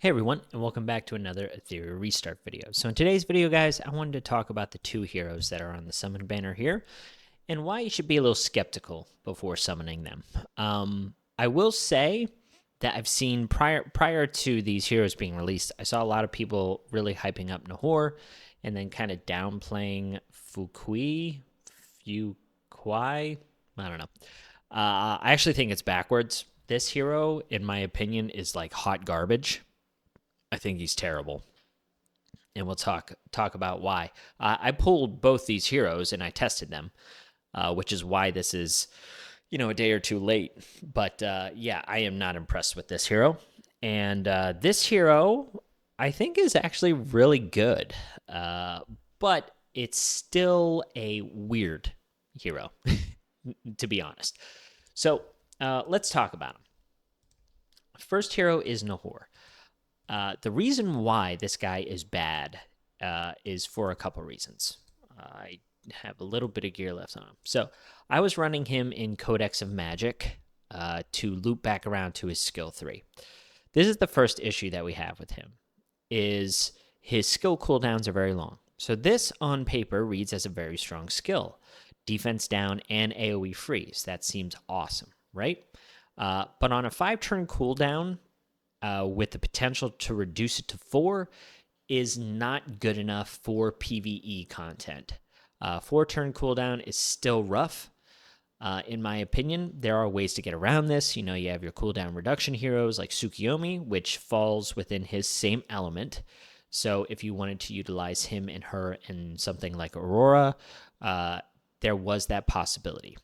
Hey everyone, and welcome back to another Etheria Restart video. So in today's video, guys, I wanted to talk about the two heroes that are on the summon banner here, and why you should be a little skeptical before summoning them. I will say that I've seen prior to these heroes being released, I saw a lot of people really hyping up Nahor, and then kind of downplaying Fuquai. I don't know. I actually think it's backwards. This hero, in my opinion, is like hot garbage. I think he's terrible, and we'll talk about why. I pulled both these heroes and I tested them, which is why this is, a day or two late. But yeah, I am not impressed with this hero, and this hero I think is actually really good, but it's still a weird hero, to be honest. So let's talk about him. First hero is Nahor. The reason why this guy is bad is for a couple reasons. I have a little bit of gear left on him. So I was running him in Codex of Magic to loop back around to his skill 3. This is the first issue that we have with him, is his skill cooldowns are very long. So this on paper reads as a very strong skill. Defense down and AoE freeze. That seems awesome, right? But on a 5-turn cooldown, with the potential to reduce it to 4 is not good enough for PvE content. 4-turn cooldown is still rough. In my opinion, there are ways to get around this. You have your cooldown reduction heroes like Tsukiyomi, which falls within his same element. So if you wanted to utilize him and her in something like Aurora, there was that possibility.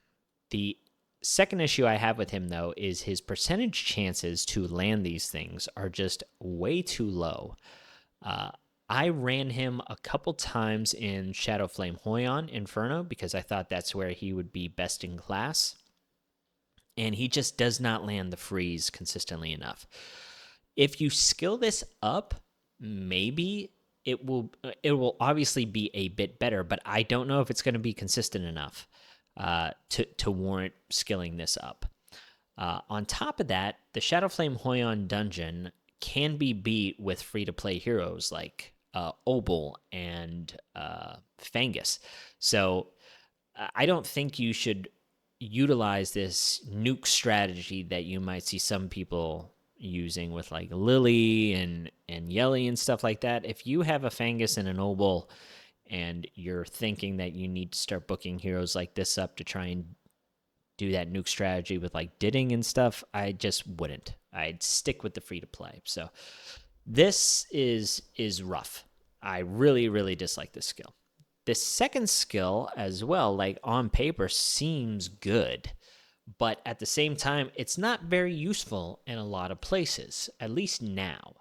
The second issue I have with him, though, is his percentage chances to land these things are just way too low. I ran him a couple times in Shadow Flame Hoyon Inferno because I thought that's where he would be best in class, and he just does not land the freeze consistently enough. If you skill this up, maybe it will obviously be a bit better, but I don't know if it's going to be consistent enough to warrant skilling this up. On top of that, the Shadow Flame Hoyon dungeon can be beat with free-to-play heroes like Obel and Fangus. So I don't think you should utilize this nuke strategy that you might see some people using with like Lily and Yelly and stuff like that. If you have a Fangus and an Obel, and you're thinking that you need to start booking heroes like this up to try and do that nuke strategy with like Didding and stuff, I just wouldn't. I'd stick with the free-to-play. So this is rough. I really, really dislike this skill. The second skill as well, like on paper, seems good, but at the same time, it's not very useful in a lot of places, at least now.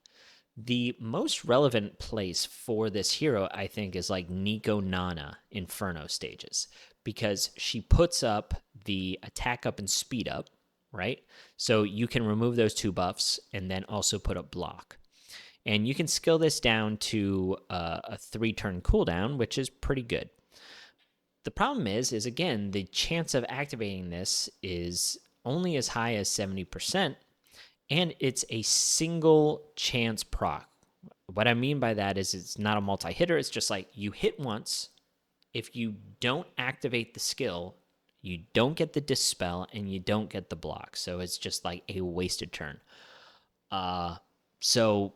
The most relevant place for this hero, I think, is like Nico Nana Inferno stages, because she puts up the attack up and speed up, right? So you can remove those 2 buffs and then also put up block. And you can skill this down to a 3-turn cooldown, which is pretty good. The problem is again, the chance of activating this is only as high as 70%, and it's a single chance proc. What I mean by that is it's not a multi-hitter. It's just like you hit once. If you don't activate the skill, you don't get the dispel and you don't get the block. So it's just like a wasted turn. So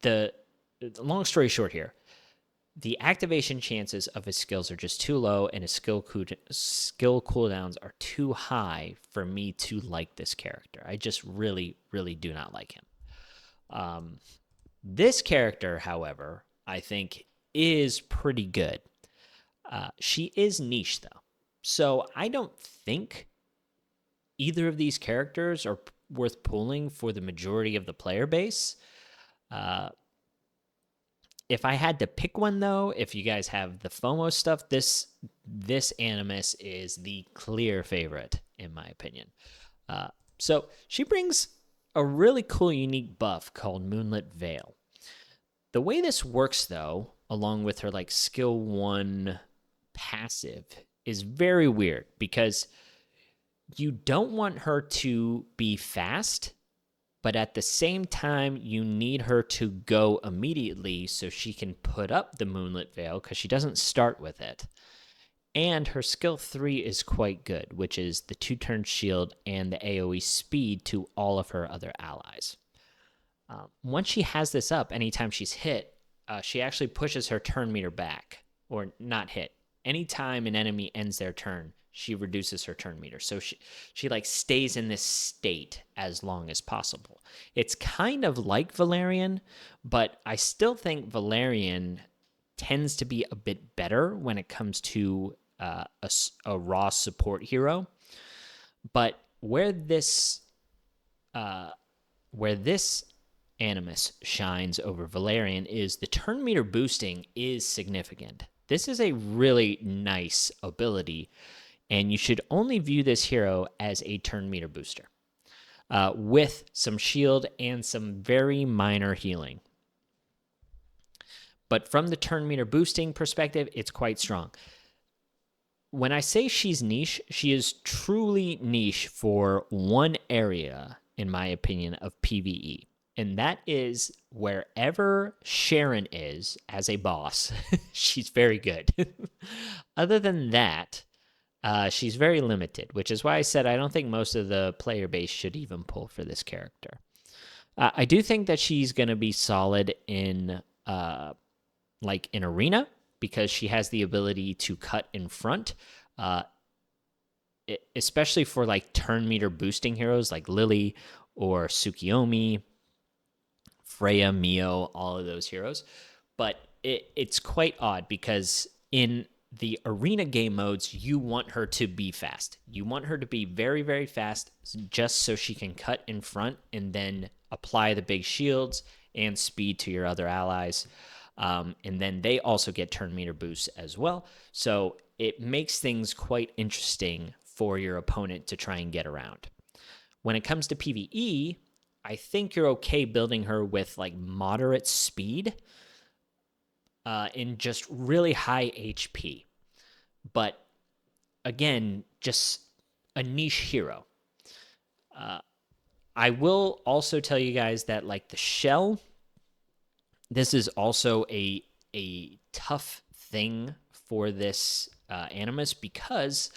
the long story short here, the activation chances of his skills are just too low, and his skill cooldowns are too high for me to like this character. I just really, really do not like him. This character, however, I think is pretty good. She is niche, though. So I don't think either of these characters are worth pulling for the majority of the player base. If I had to pick one, though, if you guys have the FOMO stuff, this Animus is the clear favorite, in my opinion. So she brings a really cool, unique buff called Moonlit Veil. The way this works, though, along with her like skill 1 passive, is very weird, because you don't want her to be fast, but at the same time, you need her to go immediately so she can put up the Moonlit Veil because she doesn't start with it. And her skill 3 is quite good, which is the 2-turn shield and the AoE speed to all of her other allies. Once she has this up, anytime she's hit, she actually pushes her turn meter back, or not hit. Anytime an enemy ends their turn, she reduces her turn meter. So she like stays in this state as long as possible. It's kind of like Valerian, but I still think Valerian tends to be a bit better when it comes to a raw support hero. But where this Animus shines over Valerian is the turn meter boosting is significant. This is a really nice ability, and you should only view this hero as a turn meter booster with some shield and some very minor healing. But from the turn meter boosting perspective, it's quite strong. When I say she's niche, she is truly niche for one area, in my opinion, of PvE. And that is wherever Sharon is as a boss, she's very good. Other than that, she's very limited, which is why I said I don't think most of the player base should even pull for this character. I do think that she's going to be solid in like in arena because she has the ability to cut in front, especially for like turn meter boosting heroes like Lily or Tsukiyomi, Freya, Mio, all of those heroes. But it's quite odd because in the arena game modes, you want her to be fast. You want her to be very, very fast just so she can cut in front and then apply the big shields and speed to your other allies. And then they also get turn meter boosts as well. So it makes things quite interesting for your opponent to try and get around. When it comes to PvE, I think you're okay building her with like moderate speed in just really high HP. But again, just a niche hero. I will also tell you guys that like the shell, this is also a tough thing for this Animus because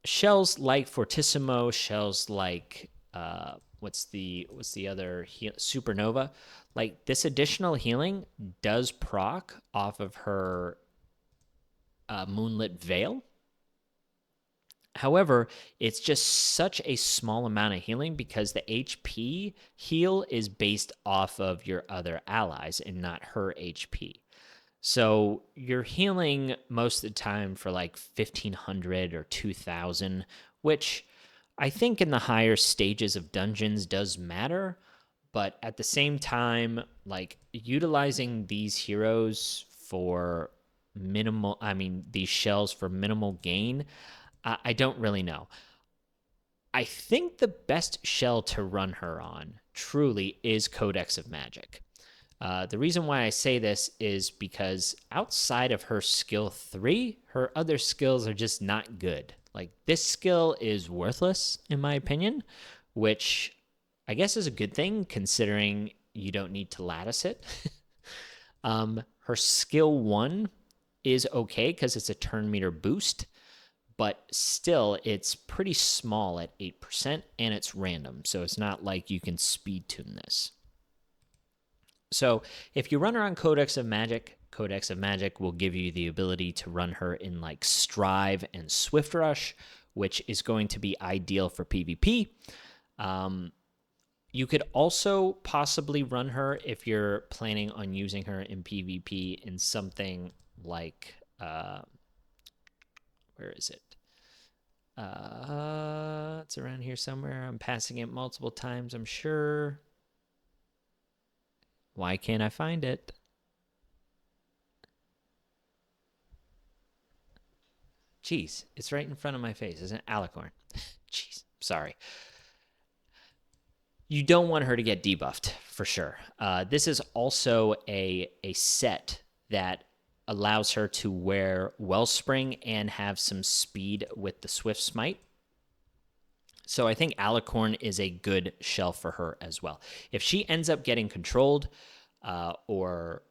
shells like Fortissimo, shells like what's the other Supernova, like this additional healing does proc off of her Moonlit Veil. However, it's just such a small amount of healing because the HP heal is based off of your other allies and not her HP. So you're healing most of the time for like 1,500 or 2,000, which I think in the higher stages of dungeons does matter. But at the same time, like utilizing these heroes for minimal, these shells for minimal gain, I don't really know. I think the best shell to run her on truly is Codex of Magic. The reason why I say this is because outside of her skill 3, her other skills are just not good. Like this skill is worthless in my opinion, which I guess is a good thing considering you don't need to lattice it. Her skill 1 is okay because it's a turn meter boost, but still it's pretty small at 8% and it's random. So it's not like you can speed tune this. So if you run her on Codex of Magic will give you the ability to run her in like Strive and Swift Rush, which is going to be ideal for PvP. You could also possibly run her if you're planning on using her in PvP in something like, where is it? It's around here somewhere. I'm passing it multiple times, I'm sure. Why can't I find it? Jeez, it's right in front of my face, isn't it? Alicorn. Jeez, sorry. You don't want her to get debuffed, for sure. This is also a set that allows her to wear Wellspring and have some speed with the Swift Smite. So I think Alicorn is a good shelf for her as well. If she ends up getting controlled, or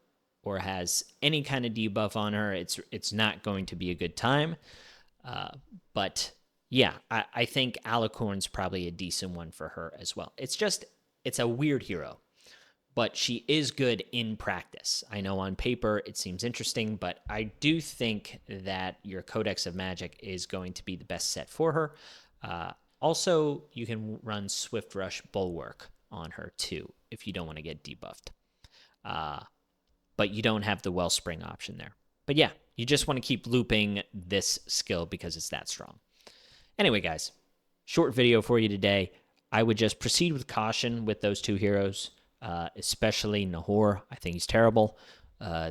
has any kind of debuff on her, it's not going to be a good time. But yeah, I think Alicorn's probably a decent one for her as well. It's a weird hero, but she is good in practice. I know on paper it seems interesting, but I do think that your Codex of Magic is going to be the best set for her. Also, you can run Swift Rush Bulwark on her too if you don't want to get debuffed. But you don't have the Wellspring option there. But yeah, you just want to keep looping this skill because it's that strong. Anyway, guys, short video for you today. I would just proceed with caution with those two heroes, especially Nahor. I think he's terrible.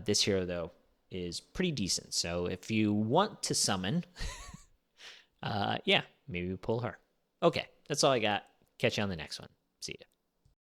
This hero, though, is pretty decent. So if you want to summon, yeah, maybe pull her. Okay, that's all I got. Catch you on the next one. See ya.